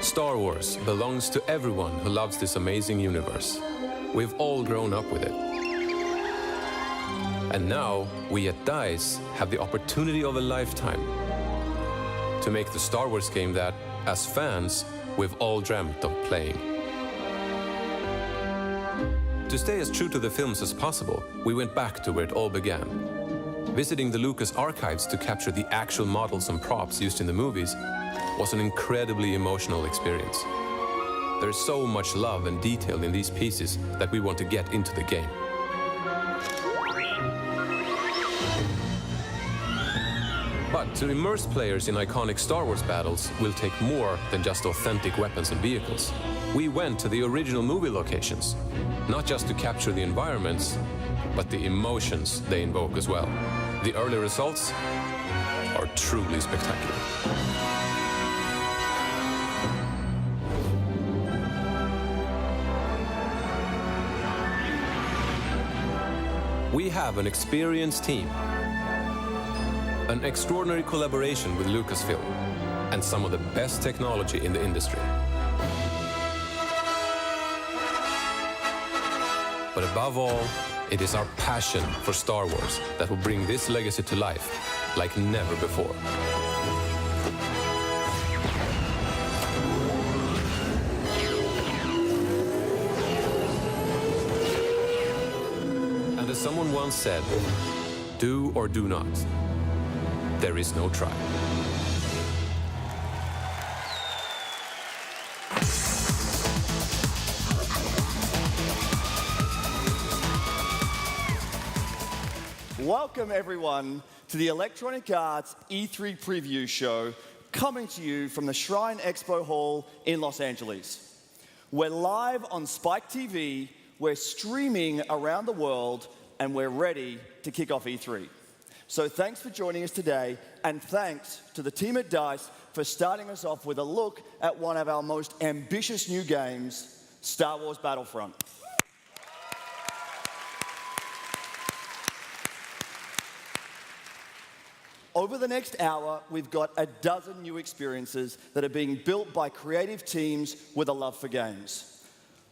Star Wars belongs to everyone who loves this amazing universe. We've all grown up with it. And now, we at DICE have the opportunity of a lifetime to make the Star Wars game that, as fans, we've all dreamt of playing. To stay as true to the films as possible, we went back to where it all began. Visiting the Lucas archives to capture the actual models and props used in the movies was an incredibly emotional experience. There's so much love and detail in these pieces that we want to get into the game. But to immerse players in iconic Star Wars battles will take more than just authentic weapons and vehicles. We went to the original movie locations, not just to capture the environments, but the emotions they invoke as well. The early results are truly spectacular. We have an experienced team, an extraordinary collaboration with Lucasfilm, and some of the best technology in the industry. But above all, it is our passion for Star Wars that will bring this legacy to life like never before. And as someone once said, do or do not. There is no try. Welcome everyone to the Electronic Arts E3 preview show, coming to you from the Shrine Expo Hall in Los Angeles. We're live on Spike TV, we're streaming around the world, and we're ready to kick off E3. So thanks for joining us today, and thanks to the team at DICE for starting us off with a look at one of our most ambitious new games, Star Wars Battlefront. Over the next hour, we've got a dozen new experiences that are being built by creative teams with a love for games.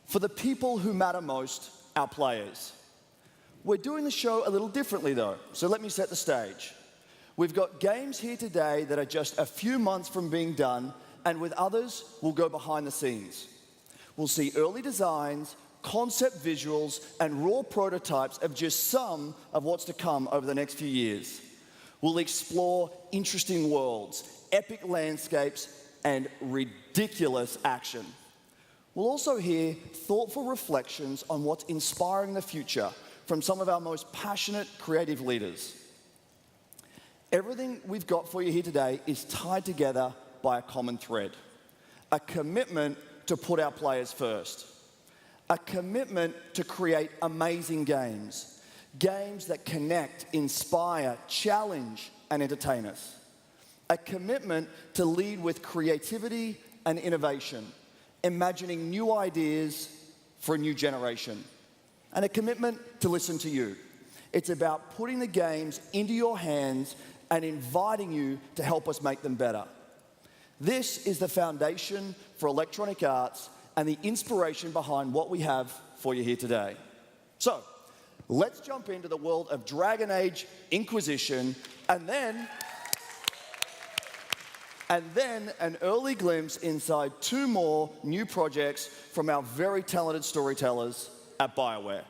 For the people who matter most, our players. We're doing the show a little differently though, so let me set the stage. We've got games here today that are just a few months from being done, and with others, we'll go behind the scenes. We'll see early designs, concept visuals, and raw prototypes of just some of what's to come over the next few years. We'll explore interesting worlds, epic landscapes, and ridiculous action. We'll also hear thoughtful reflections on what's inspiring the future from some of our most passionate creative leaders. Everything we've got for you here today is tied together by a common thread. A commitment to put our players first. A commitment to create amazing games. Games that connect, inspire, challenge, and entertain us. A commitment to lead with creativity and innovation, imagining new ideas for a new generation. And a commitment to listen to you. It's about putting the games into your hands and inviting you to help us make them better. This is the foundation for Electronic Arts and the inspiration behind what we have for you here today. So, let's jump into the world of Dragon Age Inquisition, and then an early glimpse inside two more new projects from our very talented storytellers at BioWare.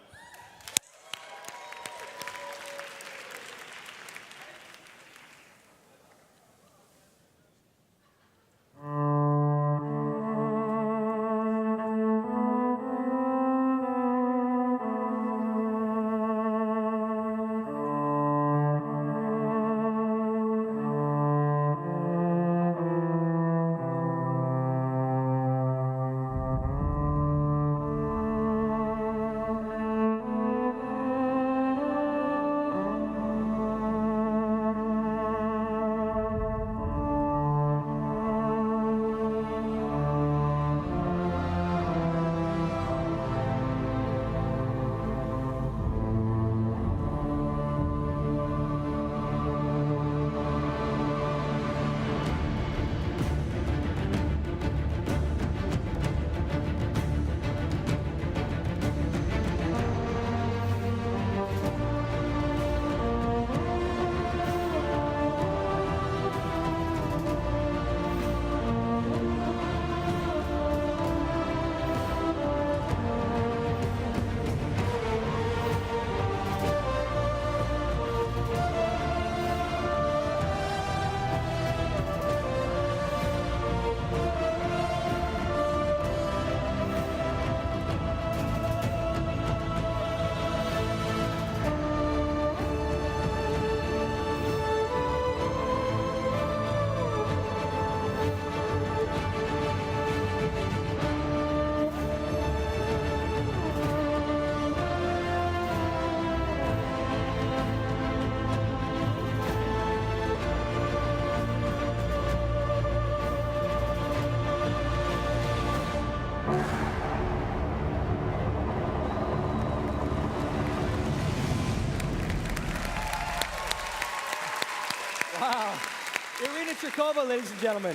Kova, ladies and gentlemen.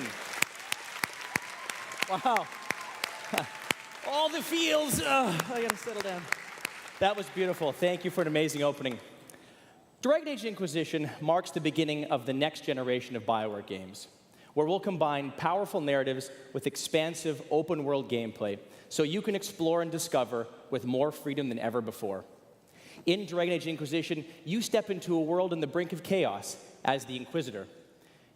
Wow. All the feels. I gotta settle down. That was beautiful. Thank you for an amazing opening. Dragon Age Inquisition marks the beginning of the next generation of BioWare games, where we'll combine powerful narratives with expansive open-world gameplay so you can explore and discover with more freedom than ever before. In Dragon Age Inquisition, you step into a world on the brink of chaos as the Inquisitor.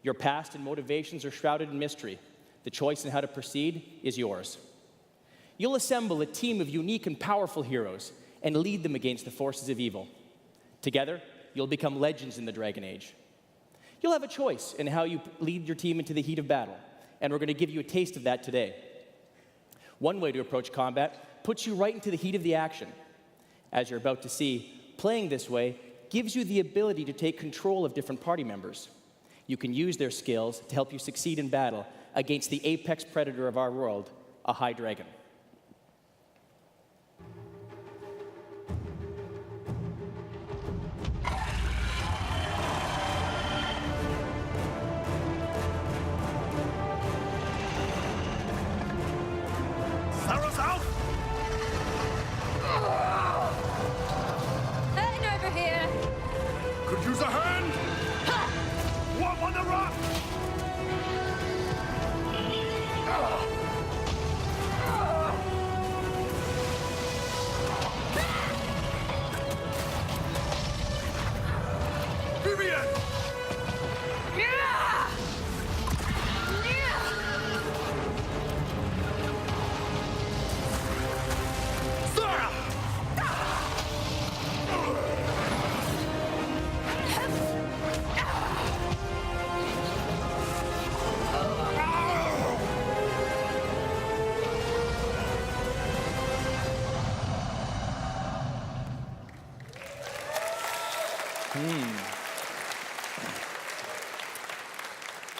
Your past and motivations are shrouded in mystery. The choice in how to proceed is yours. You'll assemble a team of unique and powerful heroes and lead them against the forces of evil. Together, you'll become legends in the Dragon Age. You'll have a choice in how you lead your team into the heat of battle, and we're going to give you a taste of that today. One way to approach combat puts you right into the heat of the action. As you're about to see, playing this way gives you the ability to take control of different party members. You can use their skills to help you succeed in battle against the apex predator of our world, a high dragon. Sarah's out! Hurting over here. Could use a hand! What on the rock? Vivian! Sarah!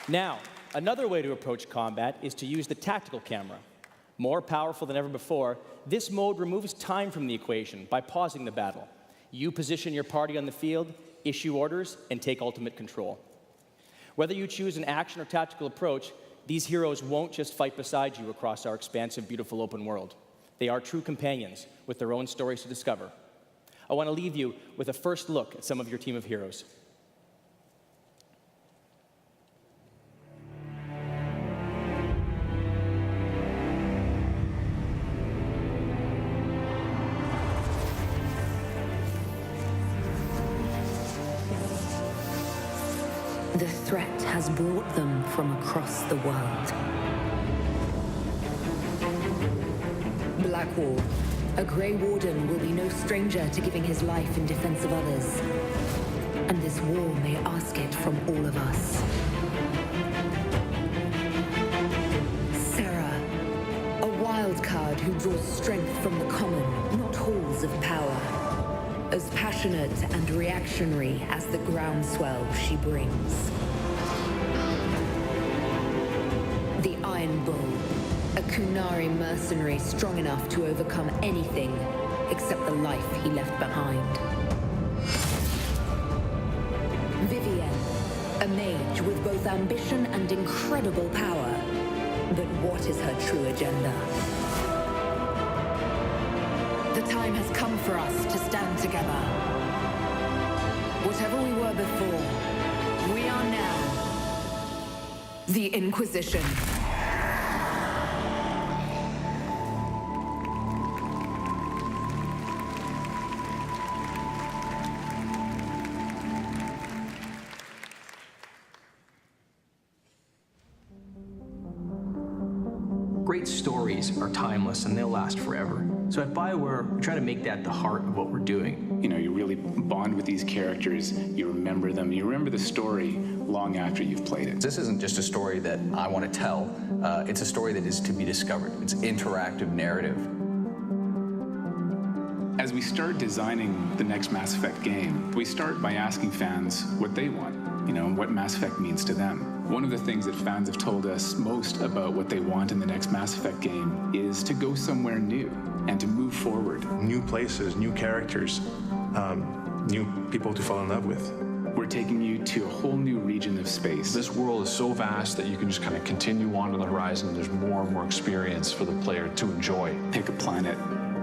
Now, another way to approach combat is to use the tactical camera. More powerful than ever before, this mode removes time from the equation by pausing the battle. You position your party on the field, issue orders, and take ultimate control. Whether you choose an action or tactical approach, these heroes won't just fight beside you across our expansive, beautiful open world. They are true companions with their own stories to discover. I want to leave you with a first look at some of your team of heroes. The threat has brought them from across the world. Blackwall, a Grey Warden, will be no stranger to giving his life in defense of others. And this war may ask it from all of us. Sarah, a wild card who draws strength from the common, not halls of power. As passionate and reactionary as the groundswell she brings. The Iron Bull, a Kunari mercenary strong enough to overcome anything except the life he left behind. Vivienne, a mage with both ambition and incredible power. But what is her true agenda? The time has come for us to stand together. Whatever we were before, we are now the Inquisition. Great stories are timeless and they'll last forever. So at BioWare, we try to make that the heart of what we're doing. You know, you really bond with these characters, you remember them, you remember the story long after you've played it. This isn't just a story that I want to tell, it's a story that is to be discovered. It's interactive narrative. As we start designing the next Mass Effect game, we start by asking fans what they want, you know, what Mass Effect means to them. One of the things that fans have told us most about what they want in the next Mass Effect game is to go somewhere new and to move forward. New places, new characters, new people to fall in love with. We're we're taking you to a whole new region of space. This world is so vast that you can just kind of continue on to the horizon. There's more and more experience for the player to enjoy. Pick a planet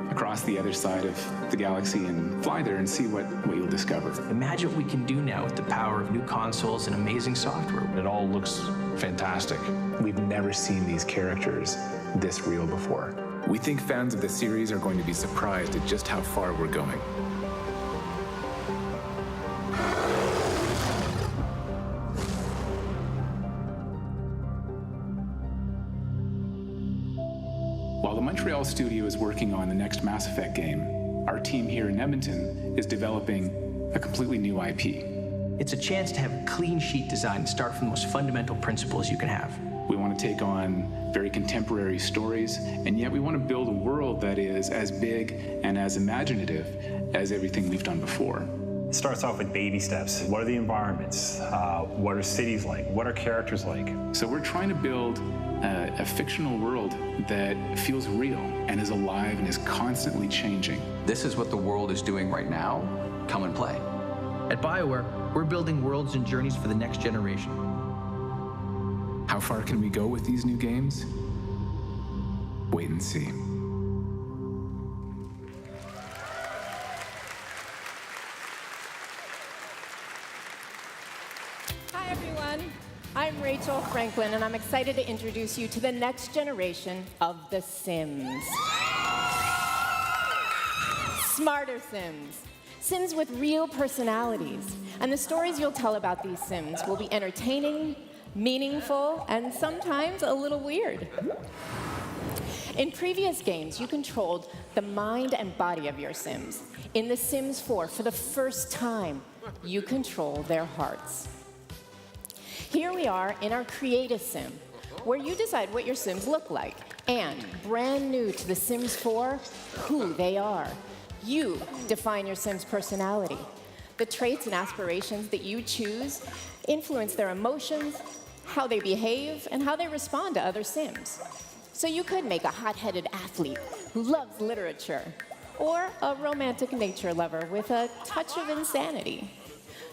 across the other side of the galaxy and fly there and see what you'll discover. Imagine what we can do now with the power of new consoles and amazing software. It all looks fantastic. We've never seen these characters this real before. We think fans of the series are going to be surprised at just how far we're going. While the Montreal studio is working on the next Mass Effect game, our team here in Edmonton is developing a completely new IP. It's a chance to have a clean sheet design and start from the most fundamental principles you can have. We want to take on very contemporary stories, and yet we want to build a world that is as big and as imaginative as everything we've done before. It starts off with baby steps. What are the environments? What are cities like? What are characters like? So we're trying to build a fictional world that feels real and is alive and is constantly changing. This is what the world is doing right now. Come and play. At BioWare, we're building worlds and journeys for the next generation. How far can we go with these new games? Wait and see. Hi, everyone. I'm Rachel Franklin, and I'm excited to introduce you to the next generation of The Sims. Smarter Sims. Sims with real personalities. And the stories you'll tell about these Sims will be entertaining, meaningful, and sometimes a little weird. In previous games, you controlled the mind and body of your Sims. In The Sims 4, for the first time, you control their hearts. Here we are in our Create a Sim, where you decide what your Sims look like, and brand new to The Sims 4, who they are. You define your Sims' personality. The traits and aspirations that you choose influence their emotions, how they behave, and how they respond to other Sims. So you could make a hot-headed athlete who loves literature, or a romantic nature lover with a touch of insanity.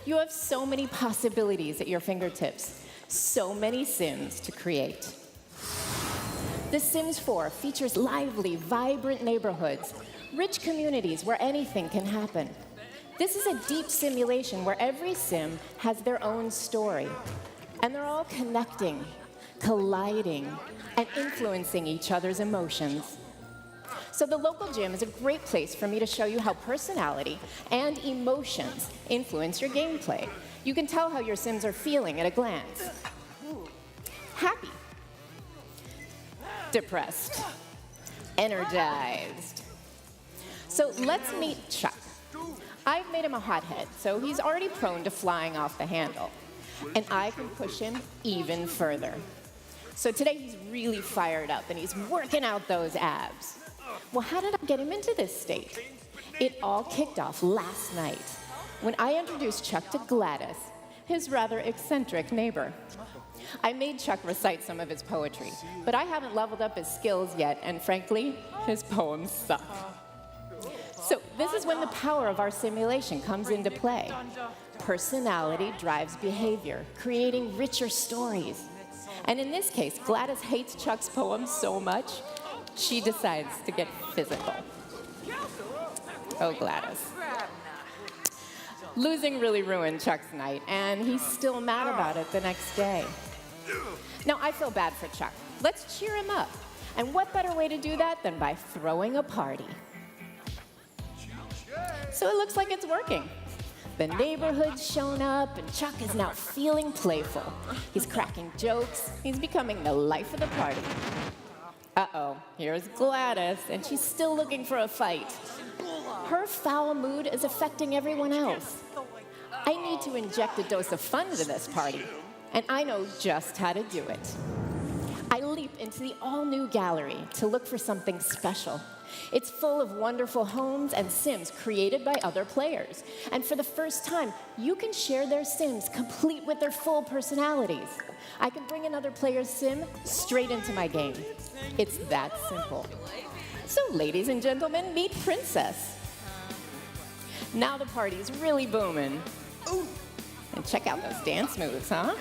You have so many possibilities at your fingertips, so many Sims to create. The Sims 4 features lively, vibrant neighborhoods, rich communities where anything can happen. This is a deep simulation where every Sim has their own story, and they're all connecting, colliding, and influencing each other's emotions. So the local gym is a great place for me to show you how personality and emotions influence your gameplay. You can tell how your Sims are feeling at a glance. Happy. Depressed. Energized. So let's meet Chuck. I've made him a hothead, so he's already prone to flying off the handle. And I can push him even further. So today he's really fired up and he's working out those abs. Well, how did I get him into this state? It all kicked off last night when I introduced Chuck to Gladys, his rather eccentric neighbor. I made Chuck recite some of his poetry, but I haven't leveled up his skills yet, and frankly, his poems suck. So this is when the power of our simulation comes into play. Personality drives behavior, creating richer stories. And in this case, Gladys hates Chuck's poems so much, she decides to get physical. Oh, Gladys. Losing really ruined Chuck's night, and he's still mad about it the next day. Now, I feel bad for Chuck. Let's cheer him up. And what better way to do that than by throwing a party? So it looks like it's working. The neighborhood's shown up, and Chuck is now feeling playful. He's cracking jokes. He's becoming the life of the party. Uh-oh, here's Gladys, and she's still looking for a fight. Her foul mood is affecting everyone else. I need to inject a dose of fun into this party, and I know just how to do it. I leap into the all-new gallery to look for something special. It's full of wonderful homes and Sims created by other players. And for the first time, you can share their Sims complete with their full personalities. I can bring another player's Sim straight into my game. It's that simple. So ladies and gentlemen, meet Princess. Now the party's really booming. And check out those dance moves, huh?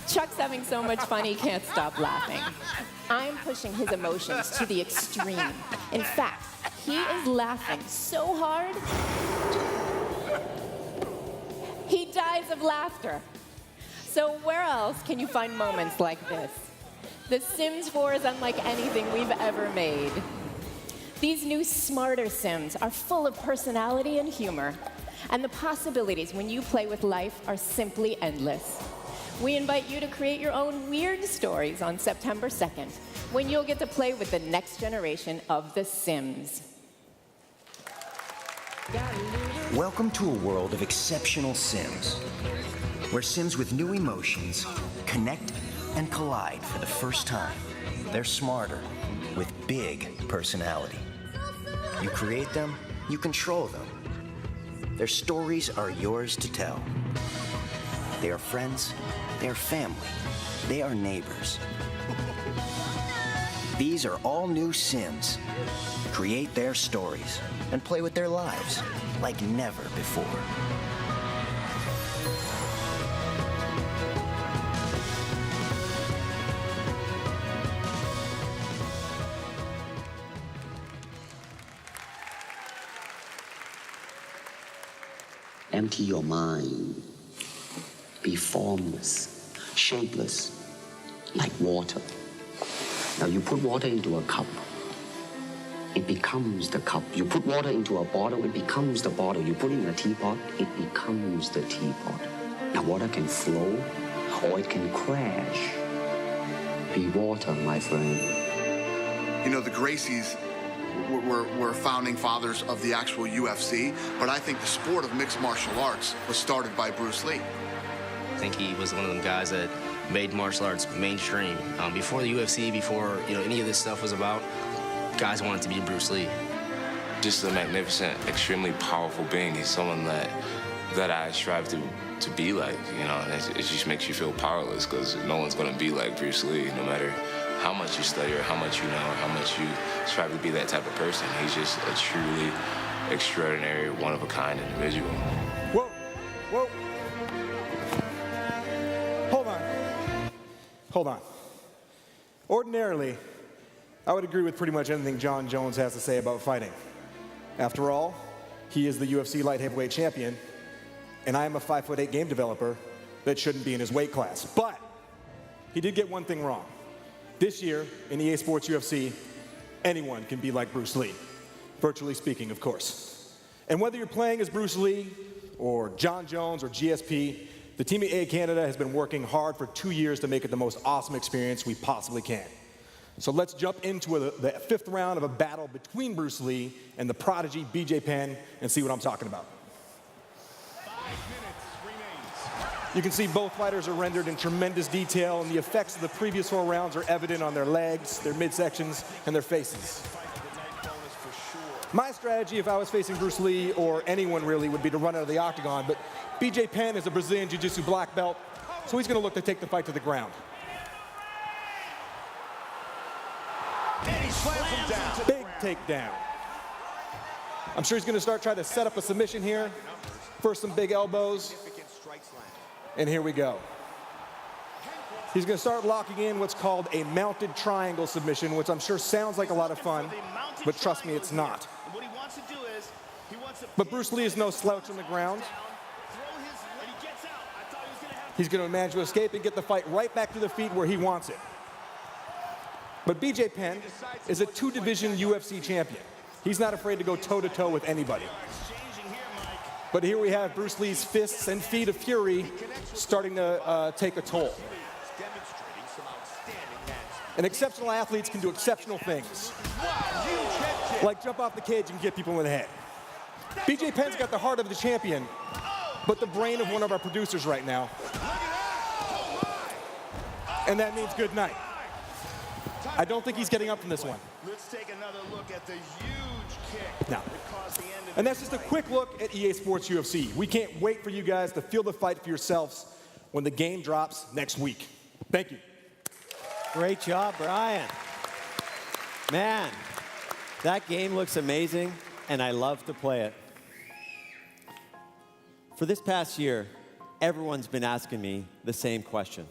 Chuck's having so much fun he can't stop laughing. I'm pushing his emotions to the extreme. In fact, he is laughing so hard, he dies of laughter. So where else can you find moments like this? The Sims 4 is unlike anything we've ever made. These new smarter Sims are full of personality and humor, and the possibilities when you play with life are simply endless. We invite you to create your own weird stories on September 2nd, when you'll get to play with the next generation of The Sims. Welcome to a world of exceptional Sims, where Sims with new emotions connect and collide for the first time. They're smarter, with big personality. You create them, you control them. Their stories are yours to tell. They are friends, they are family, they are neighbors. These are all new Sims. Create their stories and play with their lives like never before. Empty your mind. Be formless, shapeless, like water. Now you put water into a cup, it becomes the cup. You put water into a bottle, it becomes the bottle. You put it in a teapot, it becomes the teapot. Now water can flow, or it can crash. Be water, my friend. You know, the Gracies were founding fathers of the actual UFC, but I think the sport of mixed martial arts was started by Bruce Lee. I think he was one of them guys that made martial arts mainstream. Before the UFC, before any of this stuff was about, guys wanted to be Bruce Lee. Just a magnificent, extremely powerful being. He's someone that I strive to be like, and it just makes you feel powerless because no one's gonna be like Bruce Lee, no matter how much you study or how much you know or how much you strive to be that type of person. He's just a truly extraordinary, one-of-a-kind individual. Whoa, whoa. Hold on. Ordinarily, I would agree with pretty much anything Jon Jones has to say about fighting. After all, he is the UFC light heavyweight champion, and I am a 5'8" game developer that shouldn't be in his weight class. But he did get one thing wrong. This year, in EA Sports UFC, anyone can be like Bruce Lee. Virtually speaking, of course. And whether you're playing as Bruce Lee, or Jon Jones, or GSP, the team at EA Canada has been working hard for 2 years to make it the most awesome experience we possibly can. So let's jump into the fifth round of a battle between Bruce Lee and the prodigy BJ Penn and see what I'm talking about. You can see both fighters are rendered in tremendous detail, and the effects of the previous 4 rounds are evident on their legs, their midsections, and their faces. My strategy, if I was facing Bruce Lee, or anyone really, would be to run out of the octagon, but BJ Penn is a Brazilian Jiu-Jitsu black belt, so he's going to look to take the fight to the ground. Big takedown. I'm sure he's going to start trying to set up a submission here. First, some big elbows. And here we go. He's going to start locking in what's called a mounted triangle submission, which I'm sure sounds like a lot of fun, but trust me, it's not. But Bruce Lee is no slouch on the ground. He's going to manage to escape and get the fight right back to the feet where he wants it. But BJ Penn is a 2-division UFC champion. He's not afraid to go toe-to-toe with anybody. But here we have Bruce Lee's fists and feet of fury starting to take a toll. And exceptional athletes can do exceptional things, like jump off the cage and get people in the head. BJ Penn's got the heart of the champion, but the brain of one of our producers right now. And that means good night. I don't think he's getting up from this one. Let's take another look at the huge kick. No. And that's just a quick look at EA Sports UFC. We can't wait for you guys to feel the fight for yourselves when the game drops next week. Thank you. Great job, Brian. Man, that game looks amazing, and I love to play it. For this past year, everyone's been asking me the same question.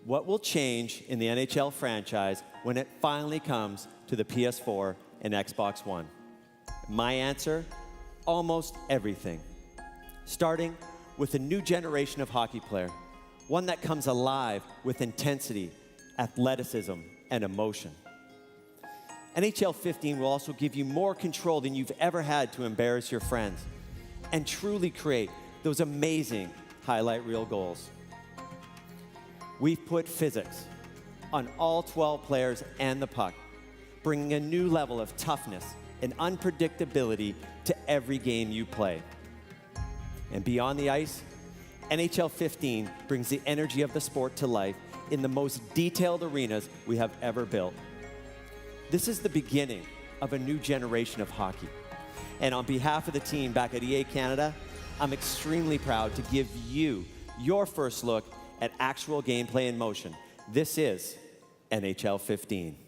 What will change in the NHL franchise when it finally comes to the PS4 and Xbox One? My answer, almost everything. Starting with a new generation of hockey player, one that comes alive with intensity, athleticism, and emotion. NHL 15 will also give you more control than you've ever had to embarrass your friends and truly create those amazing highlight reel goals. We've put physics on all 12 players and the puck, bringing a new level of toughness and unpredictability to every game you play. And beyond the ice, NHL 15 brings the energy of the sport to life in the most detailed arenas we have ever built. This is the beginning of a new generation of hockey. And on behalf of the team back at EA Canada, I'm extremely proud to give you your first look at actual gameplay in motion. This is NHL 15.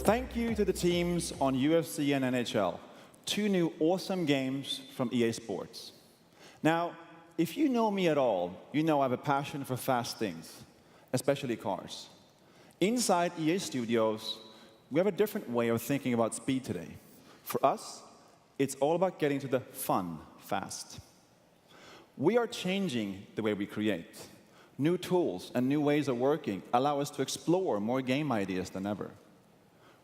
Thank you to the teams on UFC and NHL. 2 new awesome games from EA Sports. Now, if you know me at all, you know I have a passion for fast things, especially cars. Inside EA Studios, we have a different way of thinking about speed today. For us, it's all about getting to the fun fast. We are changing the way we create. New tools and new ways of working allow us to explore more game ideas than ever.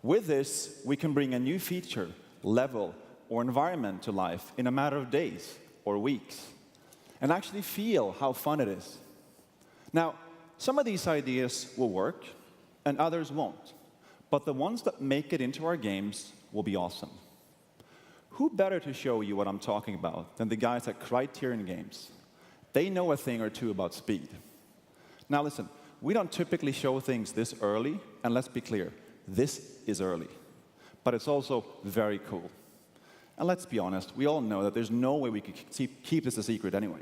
With this, we can bring a new feature, level, or environment to life in a matter of days or weeks, and actually feel how fun it is. Now, some of these ideas will work, and others won't, but the ones that make it into our games will be awesome. Who better to show you what I'm talking about than the guys at Criterion Games? They know a thing or two about speed. Now listen, we don't typically show things this early, and let's be clear, this is early, but it's also very cool. And let's be honest, we all know that there's no way we could keep this a secret anyway.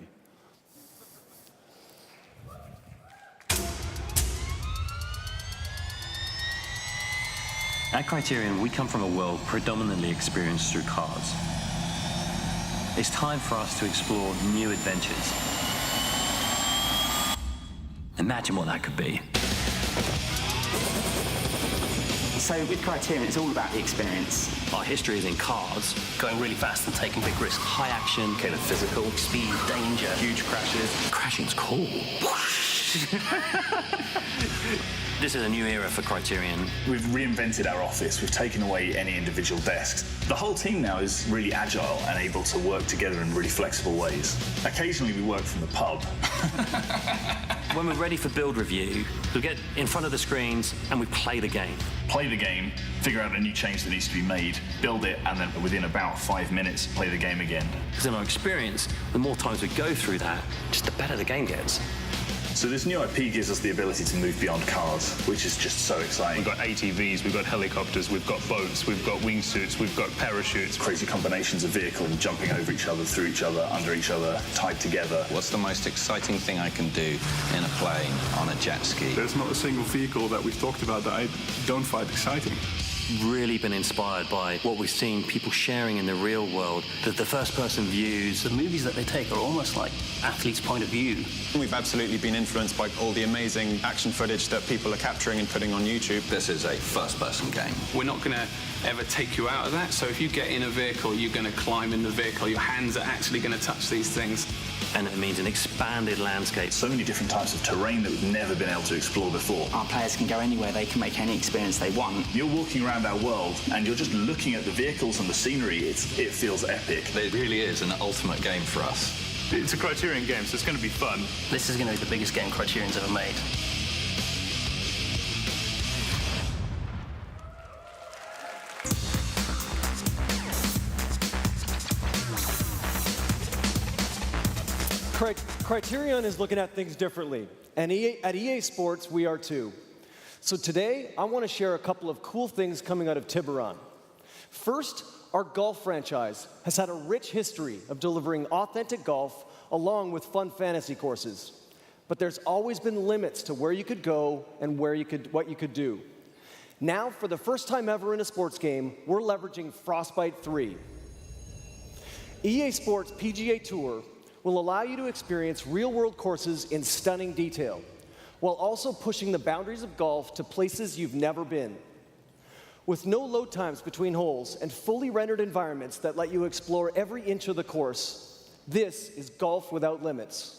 At Criterion, we come from a world predominantly experienced through cars. It's time for us to explore new adventures. Imagine what that could be. So with Criterion, it's all about the experience. Our history is in cars, going really fast and taking big risks. High action, kind of physical, speed, danger, huge crashes. Crashing's cool. This is a new era for Criterion. We've reinvented our office. We've taken away any individual desks. The whole team now is really agile and able to work together in really flexible ways. Occasionally we work from the pub. When we're ready for build review, we get in front of the screens and we play the game. Play the game, figure out a new change that needs to be made, build it, and then within about 5 minutes, play the game again. Because in our experience, the more times we go through that, just the better the game gets. So this new IP gives us the ability to move beyond cars, which is just so exciting. We've got ATVs, we've got helicopters, we've got boats, we've got wingsuits, we've got parachutes. Crazy combinations of vehicle and jumping over each other, through each other, under each other, tied together. What's the most exciting thing I can do in a plane, on a jet ski? There's not a single vehicle that we've talked about that I don't find exciting. really been inspired by what we've seen people sharing in the real world, that the first-person views. The movies that they take are almost like athletes' point of view. We've absolutely been influenced by all the amazing action footage that people are capturing and putting on YouTube. This is a first-person game. We're not going to ever take you out of that. So if you get in a vehicle, you're going to climb in the vehicle. Your hands are actually going to touch these things. And it means an expanded landscape. So many different types of terrain that we've never been able to explore before. Our players can go anywhere. They can make any experience they want. You're walking around our world and you're just looking at the vehicles and the scenery. It feels epic. It really is an ultimate game for us. It's a Criterion game, so it's going to be fun. This is going to be the biggest game Criterion's ever made. Criterion is looking at things differently, and at EA Sports, we are too. So today, I want to share a couple of cool things coming out of Tiburon. First, our golf franchise has had a rich history of delivering authentic golf along with fun fantasy courses. But there's always been limits to where you could go and what you could do. Now, for the first time ever in a sports game, we're leveraging Frostbite 3. EA Sports PGA Tour will allow you to experience real-world courses in stunning detail, while also pushing the boundaries of golf to places you've never been. With no load times between holes and fully rendered environments that let you explore every inch of the course, this is golf without limits.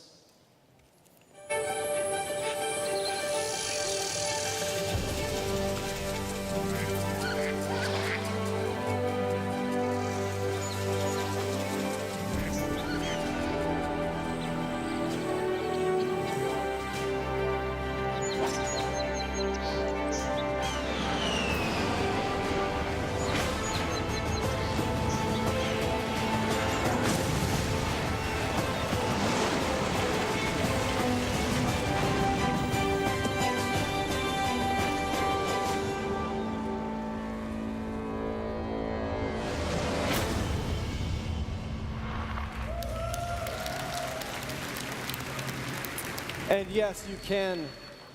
And yes, you can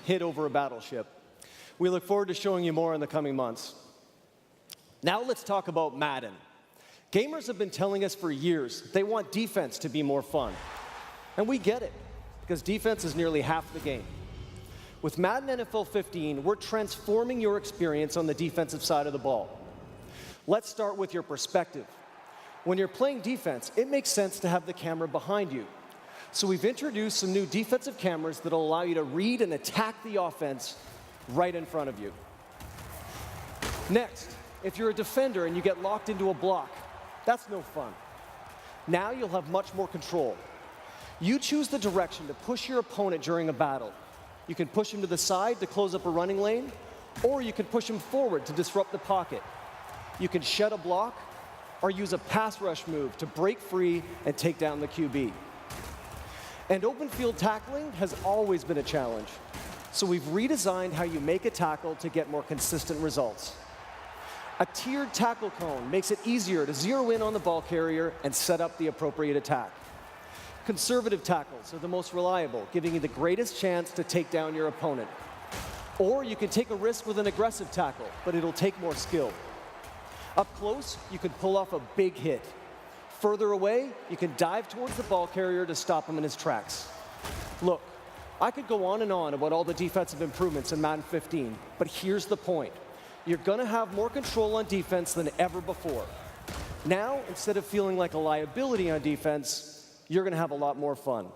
hit over a battleship. We look forward to showing you more in the coming months. Now let's talk about Madden. Gamers have been telling us for years they want defense to be more fun. And we get it, because defense is nearly half the game. With Madden NFL 15, we're transforming your experience on the defensive side of the ball. Let's start with your perspective. When you're playing defense, it makes sense to have the camera behind you. So we've introduced some new defensive cameras that will allow you to read and attack the offense right in front of you. Next, if you're a defender and you get locked into a block, that's no fun. Now you'll have much more control. You choose the direction to push your opponent during a battle. You can push him to the side to close up a running lane, or you can push him forward to disrupt the pocket. You can shed a block, or use a pass rush move to break free and take down the QB. And open field tackling has always been a challenge. So we've redesigned how you make a tackle to get more consistent results. A tiered tackle cone makes it easier to zero in on the ball carrier and set up the appropriate attack. Conservative tackles are the most reliable, giving you the greatest chance to take down your opponent. Or you can take a risk with an aggressive tackle, but it'll take more skill. Up close, you can pull off a big hit. Further away, you can dive towards the ball carrier to stop him in his tracks. Look, I could go on and on about all the defensive improvements in Madden 15, but here's the point. You're going to have more control on defense than ever before. Now, instead of feeling like a liability on defense, you're going to have a lot more fun.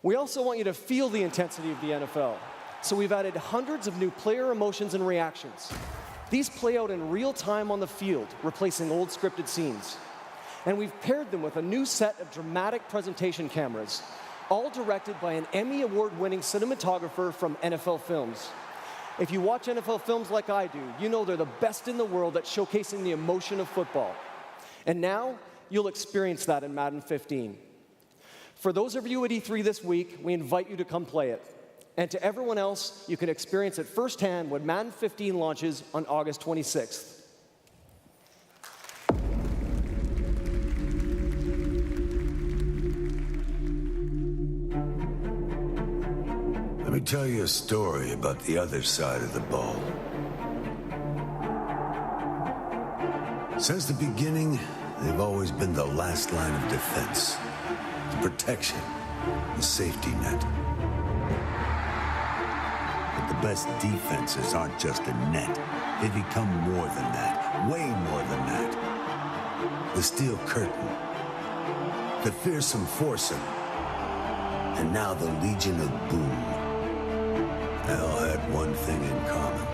We also want you to feel the intensity of the NFL, so we've added hundreds of new player emotions and reactions. These play out in real time on the field, replacing old scripted scenes. And we've paired them with a new set of dramatic presentation cameras, all directed by an Emmy Award-winning cinematographer from NFL Films. If you watch NFL Films like I do, you know they're the best in the world at showcasing the emotion of football. And now, you'll experience that in Madden 15. For those of you at E3 this week, we invite you to come play it. And to everyone else, you can experience it firsthand when Madden 15 launches on August 26th. Let me tell you a story about the other side of the ball. Since the beginning, they've always been the last line of defense. The protection, the safety net. But the best defenses aren't just a net. They become more than that, way more than that. The steel curtain, the fearsome foursome, and now the Legion of Boom. They all had one thing in common.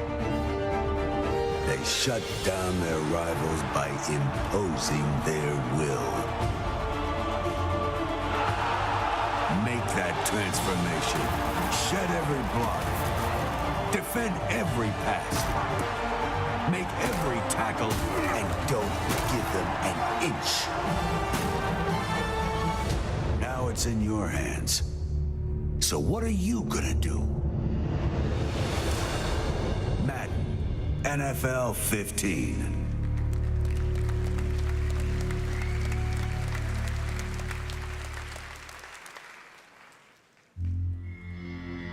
They shut down their rivals by imposing their will. Make that transformation. Shed every block. Defend every pass. Make every tackle, and don't give them an inch. Now it's in your hands. So what are you gonna do? Madden, NFL 15.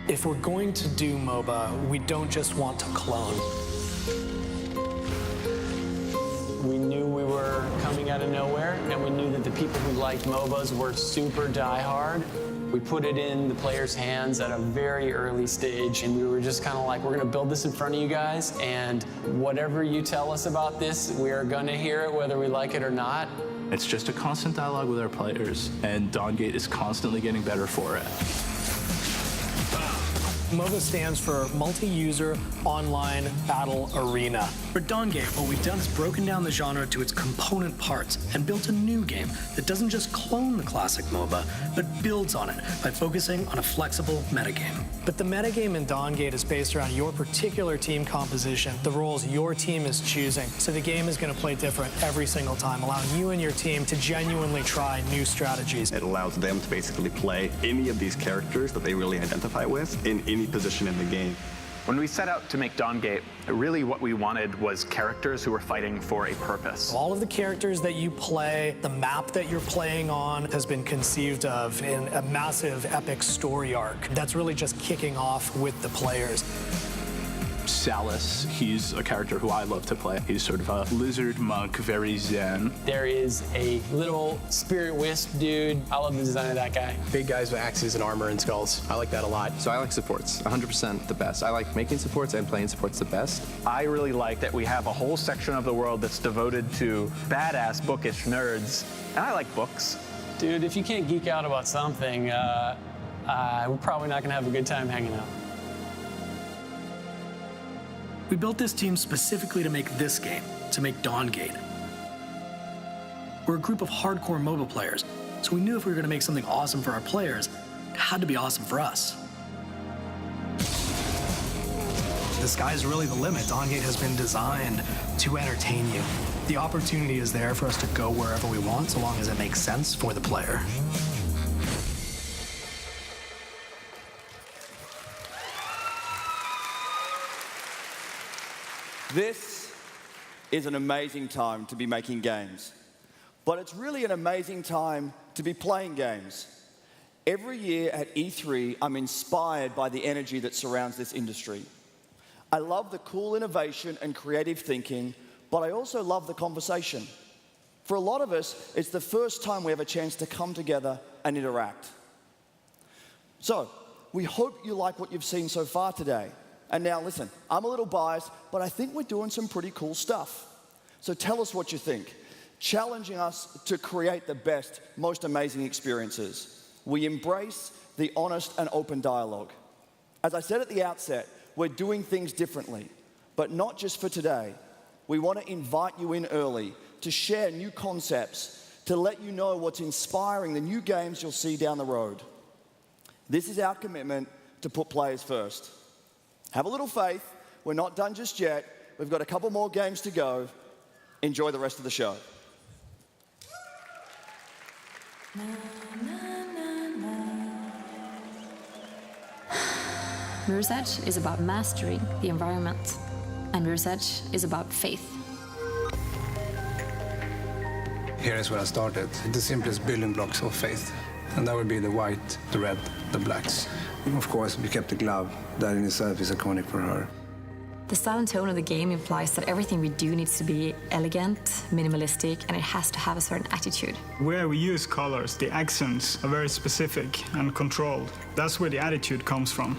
If we're going to do MOBA, we don't just want to clone. We knew we were coming out of nowhere, and we knew that the people who liked MOBAs were super diehard. We put it in the players' hands at a very early stage, and we were just kind of like, we're going to build this in front of you guys, and whatever you tell us about this, we are going to hear it whether we like it or not. It's just a constant dialogue with our players, and Dawngate is constantly getting better for it. MOBA stands for Multi-User Online Battle Arena. For Dawngate, what we've done is broken down the genre to its component parts and built a new game that doesn't just clone the classic MOBA, but builds on it by focusing on a flexible metagame. But the metagame in Dawngate is based around your particular team composition, the roles your team is choosing. So the game is going to play different every single time, allowing you and your team to genuinely try new strategies. It allows them to basically play any of these characters that they really identify with in any position in the game. When we set out to make Dawngate, really what we wanted was characters who were fighting for a purpose. All of the characters that you play, the map that you're playing on has been conceived of in a massive epic story arc that's really just kicking off with the players. Salus, he's a character who I love to play. He's sort of a lizard monk, very zen. There is a little spirit wisp dude. I love the design of that guy. Big guys with axes and armor and skulls. I like that a lot. So I like supports, 100% the best. I like making supports and playing supports the best. I really like that we have a whole section of the world that's devoted to badass, bookish nerds. And I like books. Dude, if you can't geek out about something, we're probably not gonna have a good time hanging out. We built this team specifically to make this game, to make Dawngate. We're a group of hardcore MOBA players, so we knew if we were going to make something awesome for our players, it had to be awesome for us. The sky's really the limit. Dawngate has been designed to entertain you. The opportunity is there for us to go wherever we want, so long as it makes sense for the player. This is an amazing time to be making games, but it's really an amazing time to be playing games. Every year at E3, I'm inspired by the energy that surrounds this industry. I love the cool innovation and creative thinking, but I also love the conversation. For a lot of us, it's the first time we have a chance to come together and interact. So, we hope you like what you've seen so far today. And now listen, I'm a little biased, but I think we're doing some pretty cool stuff. So tell us what you think, challenging us to create the best, most amazing experiences. We embrace the honest and open dialogue. As I said at the outset, we're doing things differently, but not just for today. We want to invite you in early to share new concepts, to let you know what's inspiring the new games you'll see down the road. This is our commitment to put players first. Have a little faith. We're not done just yet. We've got a couple more games to go. Enjoy the rest of the show. Mirror's Edge is about mastering the environment, and Mirror's Edge is about faith. Here is where I started. The simplest building blocks of faith. And that would be the white, the red, the blacks. And of course, we kept the glove. That in itself is iconic for her. The style and tone of the game implies that everything we do needs to be elegant, minimalistic, and it has to have a certain attitude. Where we use colors, the accents are very specific and controlled. That's where the attitude comes from.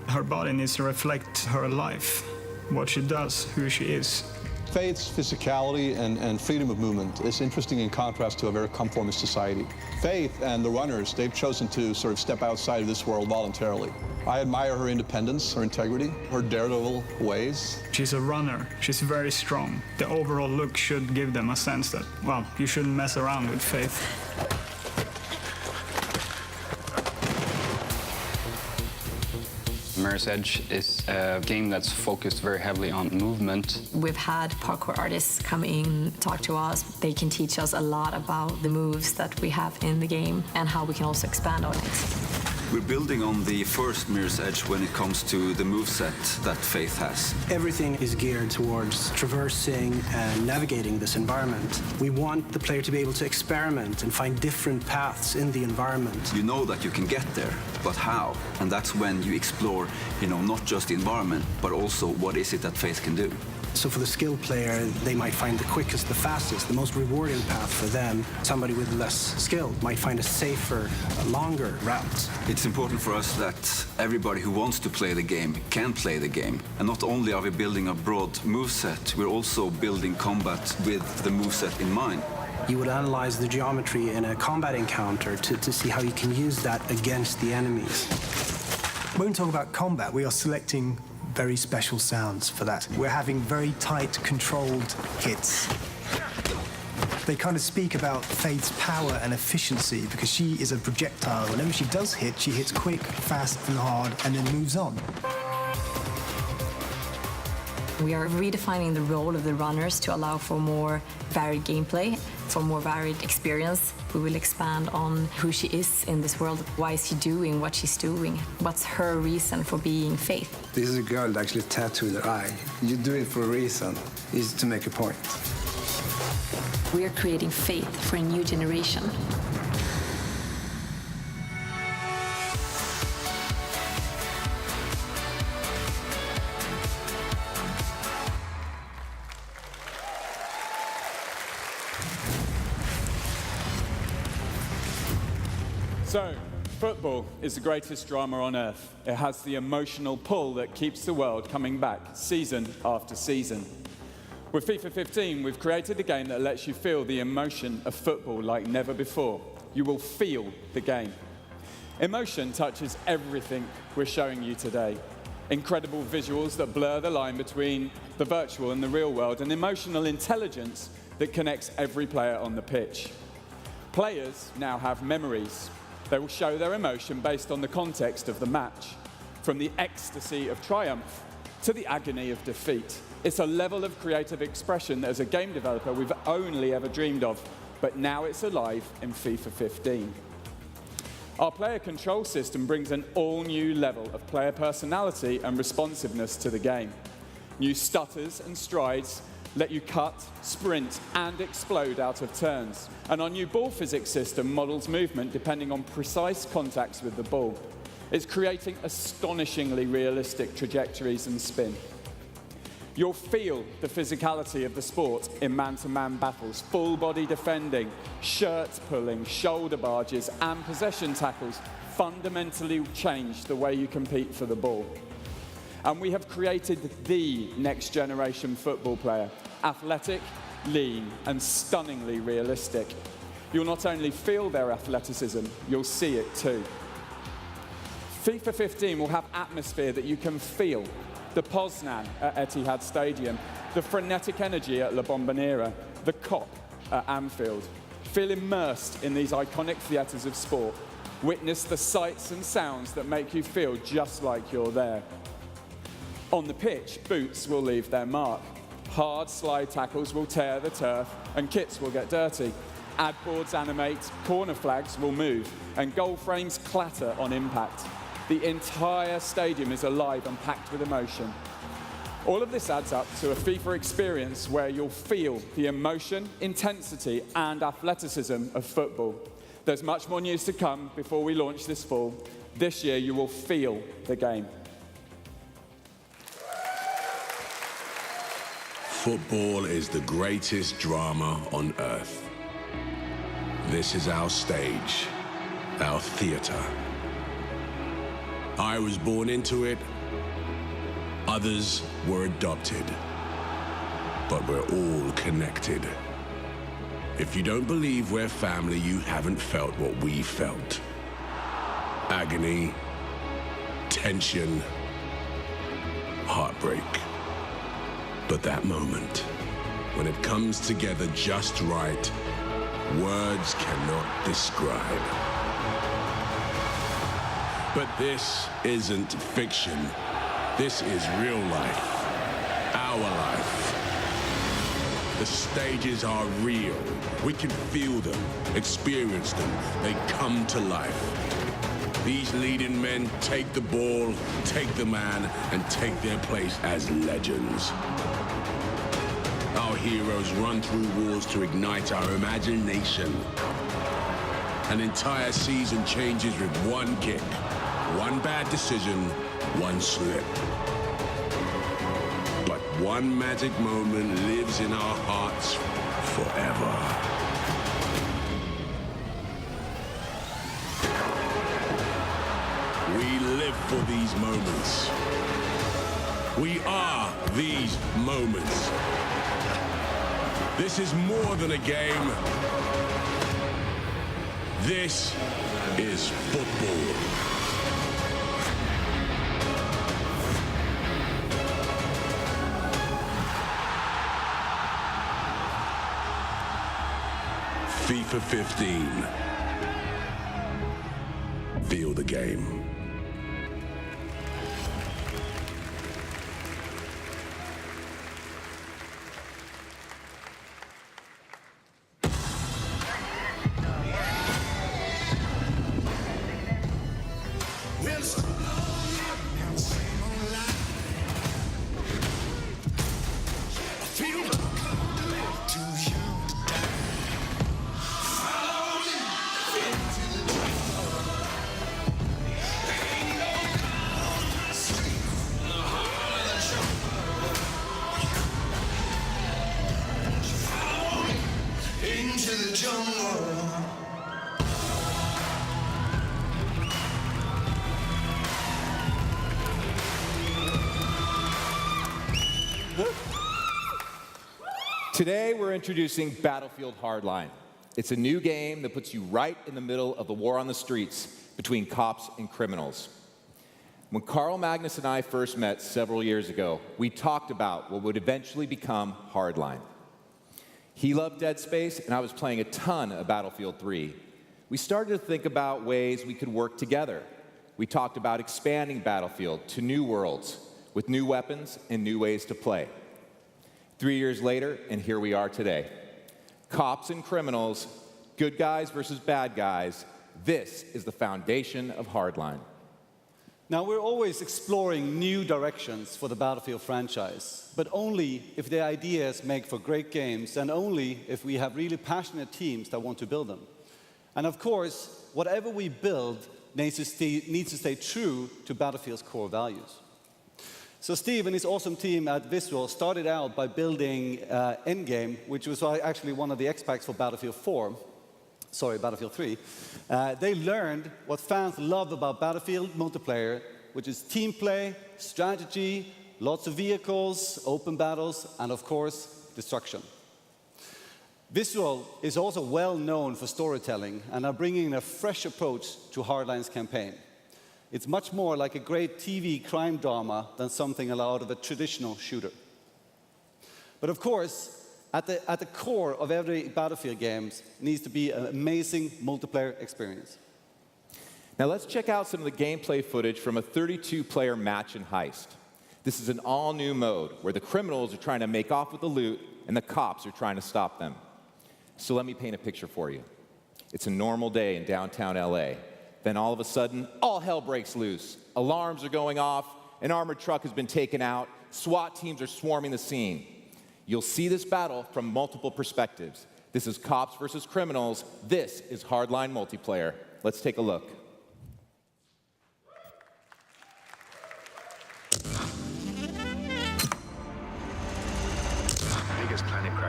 Her body needs to reflect her life, what she does, who she is. Faith's physicality and freedom of movement is interesting in contrast to a very conformist society. Faith and the runners, they've chosen to sort of step outside of this world voluntarily. I admire her independence, her integrity, her daredevil ways. She's a runner. She's very strong. The overall look should give them a sense that, well, you shouldn't mess around with Faith. Mirror's Edge is a game that's focused very heavily on movement. We've had parkour artists come in, talk to us. They can teach us a lot about the moves that we have in the game and how we can also expand on it. We're building on the first Mirror's Edge when it comes to the moveset that Faith has. Everything is geared towards traversing and navigating this environment. We want the player to be able to experiment and find different paths in the environment. You know that you can get there, but how? And that's when you explore, not just the environment, but also what is it that Faith can do. So for the skilled player, they might find the quickest, the fastest, the most rewarding path for them. Somebody with less skill might find a safer, longer route. It's important for us that everybody who wants to play the game can play the game. And not only are we building a broad moveset, we're also building combat with the moveset in mind. You would analyze the geometry in a combat encounter to see how you can use that against the enemies. When we talk about combat, we are selecting very special sounds for that. We're having very tight, controlled hits. They kind of speak about Faith's power and efficiency because she is a projectile. Whenever she does hit, she hits quick, fast, and hard, and then moves on. We are redefining the role of the runners to allow for more varied gameplay, for more varied experience. We will expand on who she is in this world. Why is she doing what she's doing? What's her reason for being Faith? This is a girl that actually tattooed her eye. You do it for a reason, is to make a point. We are creating Faith for a new generation. So, football is the greatest drama on earth. It has the emotional pull that keeps the world coming back season after season. With FIFA 15, we've created a game that lets you feel the emotion of football like never before. You will feel the game. Emotion touches everything we're showing you today. Incredible visuals that blur the line between the virtual and the real world, and emotional intelligence that connects every player on the pitch. Players now have memories. They will show their emotion based on the context of the match, from the ecstasy of triumph to the agony of defeat. It's a level of creative expression that as a game developer we've only ever dreamed of, but now it's alive in FIFA 15. Our player control system brings an all-new level of player personality and responsiveness to the game. New stutters and strides let you cut, sprint, and explode out of turns. And our new ball physics system models movement depending on precise contacts with the ball. It's creating astonishingly realistic trajectories and spin. You'll feel the physicality of the sport in man-to-man battles, full-body defending, shirt pulling, shoulder barges, and possession tackles fundamentally change the way you compete for the ball. And we have created the next generation football player, athletic, lean, and stunningly realistic. You'll not only feel their athleticism, you'll see it too. FIFA 15 will have atmosphere that you can feel. The Poznan at Etihad Stadium, the frenetic energy at La Bombonera, the Kop at Anfield. Feel immersed in these iconic theatres of sport. Witness the sights and sounds that make you feel just like you're there. On the pitch, boots will leave their mark. Hard slide tackles will tear the turf and kits will get dirty. Ad boards animate, corner flags will move, and goal frames clatter on impact. The entire stadium is alive and packed with emotion. All of this adds up to a FIFA experience where you'll feel the emotion, intensity, and athleticism of football. There's much more news to come before we launch this fall. This year, you will feel the game. Football is the greatest drama on earth. This is our stage, our theater. I was born into it. Others were adopted. But we're all connected. If you don't believe we're family, you haven't felt what we felt. Agony, tension, heartbreak. But that moment, when it comes together just right, words cannot describe. But this isn't fiction. This is real life, our life. The stages are real. We can feel them, experience them. They come to life. These leading men take the ball, take the man, and take their place as legends. Our heroes run through walls to ignite our imagination. An entire season changes with one kick, one bad decision, one slip. But one magic moment lives in our hearts forever. We live for these moments. We are these moments. This is more than a game. This is football. FIFA 15. Feel the game. Today, we're introducing Battlefield Hardline. It's a new game that puts you right in the middle of the war on the streets between cops and criminals. When Carl Magnus and I first met several years ago, we talked about what would eventually become Hardline. He loved Dead Space, and I was playing a ton of Battlefield 3. We started to think about ways we could work together. We talked about expanding Battlefield to new worlds with new weapons and new ways to play. 3 years later, and here we are today. Cops and criminals, good guys versus bad guys, this is the foundation of Hardline. Now, we're always exploring new directions for the Battlefield franchise, but only if the ideas make for great games and only if we have really passionate teams that want to build them. And of course, whatever we build needs to stay true to Battlefield's core values. So Steve and his awesome team at Visual started out by building Endgame, which was actually one of the X-Packs for Battlefield 3. They learned what fans love about Battlefield multiplayer, which is team play, strategy, lots of vehicles, open battles, and of course, destruction. Visual is also well known for storytelling and are bringing a fresh approach to Hardline's campaign. It's much more like a great TV crime drama than something out of a traditional shooter. But of course, at the core of every Battlefield game needs to be an amazing multiplayer experience. Now let's check out some of the gameplay footage from a 32-player match and heist. This is an all-new mode where the criminals are trying to make off with the loot and the cops are trying to stop them. So let me paint a picture for you. It's a normal day in downtown LA. Then all of a sudden, all hell breaks loose. Alarms are going off, an armored truck has been taken out, SWAT teams are swarming the scene. You'll see this battle from multiple perspectives. This is cops versus criminals. This is Hardline multiplayer. Let's take a look.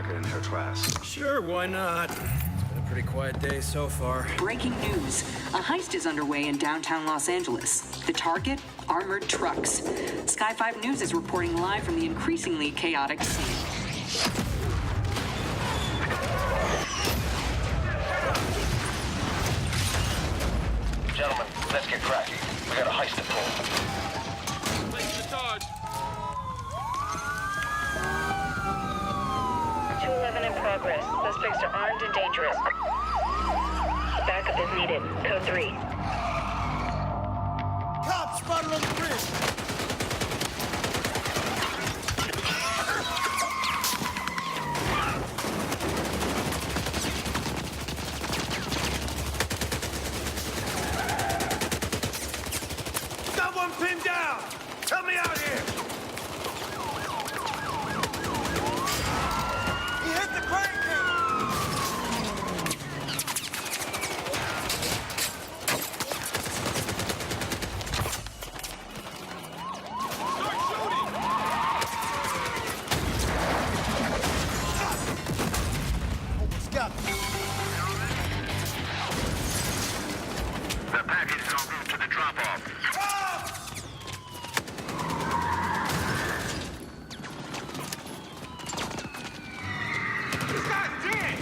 record in her class. Sure, why not? It's been a pretty quiet day so far. Breaking news. A heist is underway in downtown Los Angeles. The target? Armored trucks. Sky 5 News is reporting live from the increasingly chaotic scene. Gentlemen, let's get cracking. We got a heist to pull. Place the charge. 211 in progress. Suspects are armed and dangerous. Backup is needed. Code 3. Cops spotted on the bridge! Someone pinned down! Help me out here! He hit the crane cable! Start shooting! Almost got me. The package is en route to the drop-off. This guy's dead!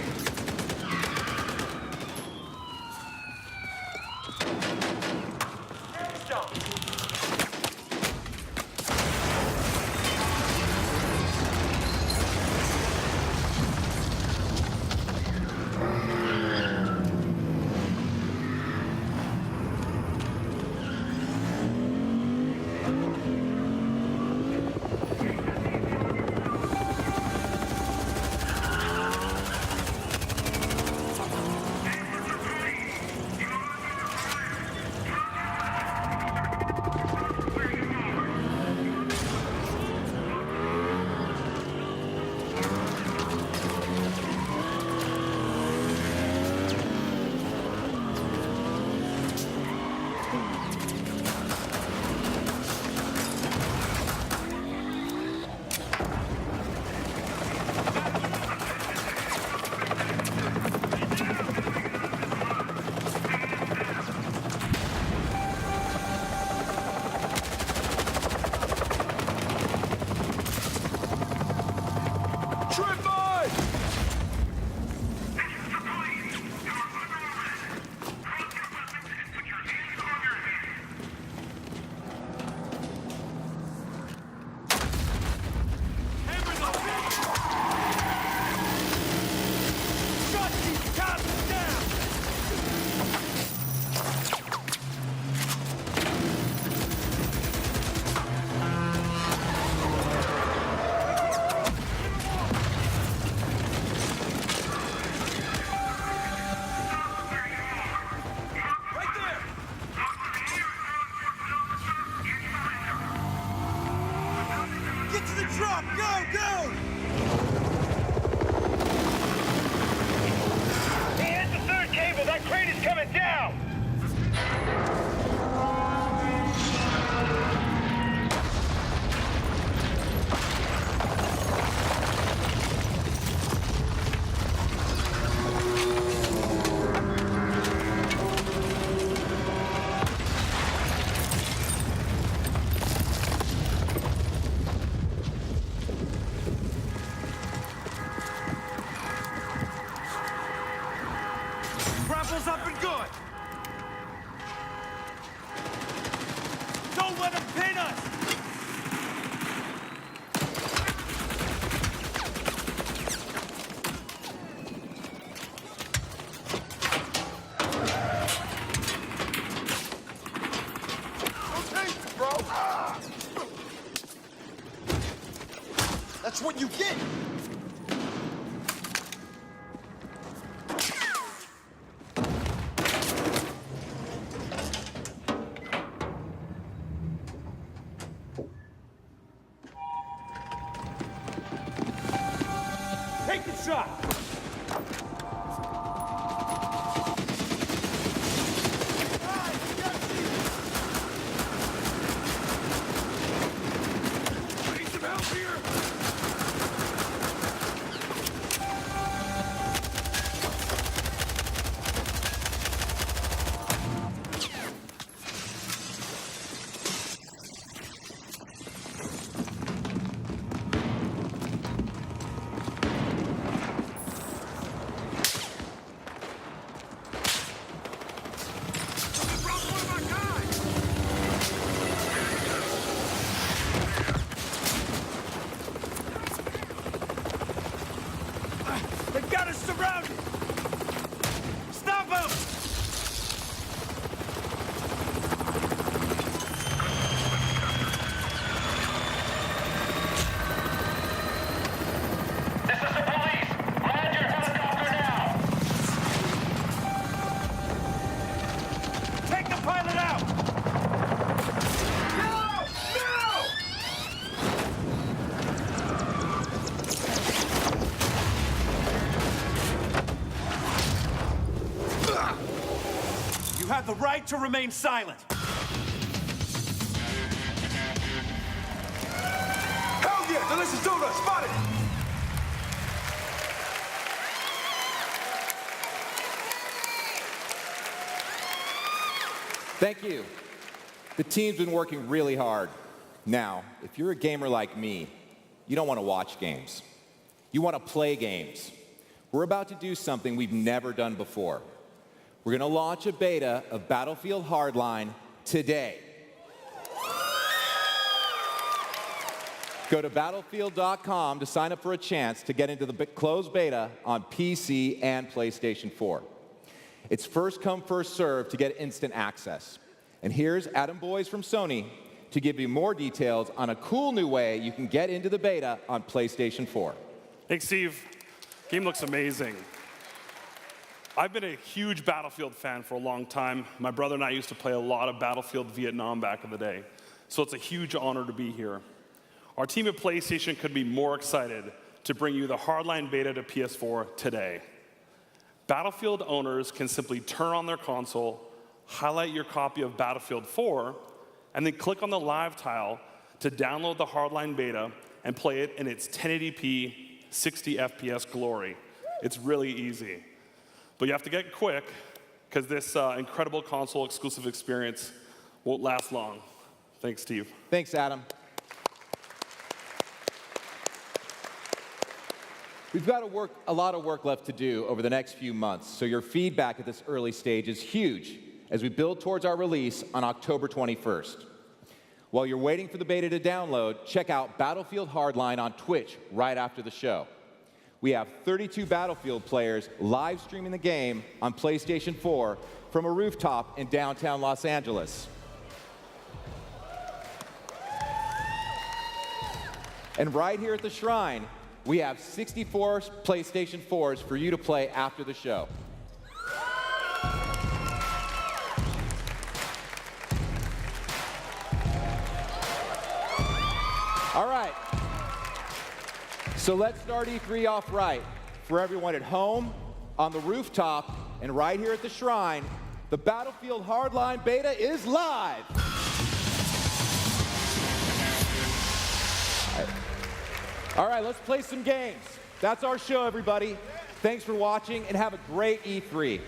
Get to the drop! Go, go! He hit the third cable! That crane is coming down! Grapple's up and good! Don't let him pin us! Okay, bro! That's what you get! Take the shot! Need some help here! pilot out! No! No! You have the right to remain silent. Hell yeah! Now listen to us! Spotted! Thank you. The team's been working really hard. Now, if you're a gamer like me, you don't want to watch games. You want to play games. We're about to do something we've never done before. We're going to launch a beta of Battlefield Hardline today. Go to battlefield.com to sign up for a chance to get into the closed beta on PC and PlayStation 4. It's first come, first served to get instant access. And here's Adam Boyes from Sony to give you more details on a cool new way you can get into the beta on PlayStation 4. Thanks, Steve. Game looks amazing. I've been a huge Battlefield fan for a long time. My brother and I used to play a lot of Battlefield Vietnam back in the day. So it's a huge honor to be here. Our team at PlayStation could be more excited to bring you the Hardline beta to PS4 today. Battlefield owners can simply turn on their console, highlight your copy of Battlefield 4, and then click on the live tile to download the Hardline beta and play it in its 1080p, 60 FPS glory. It's really easy. But you have to get quick, because this incredible console exclusive experience won't last long. Thanks, Steve. Thanks, Adam. We've got a lot of work left to do over the next few months, so your feedback at this early stage is huge as we build towards our release on October 21st. While you're waiting for the beta to download, check out Battlefield Hardline on Twitch right after the show. We have 32 Battlefield players live streaming the game on PlayStation 4 from a rooftop in downtown Los Angeles. And right here at the Shrine, we have 64 PlayStation 4s for you to play after the show. All right. So let's start E3 off right. For everyone at home, on the rooftop, and right here at the Shrine, the Battlefield Hardline beta is live. All right, let's play some games. That's our show, everybody. Thanks for watching, and have a great E3.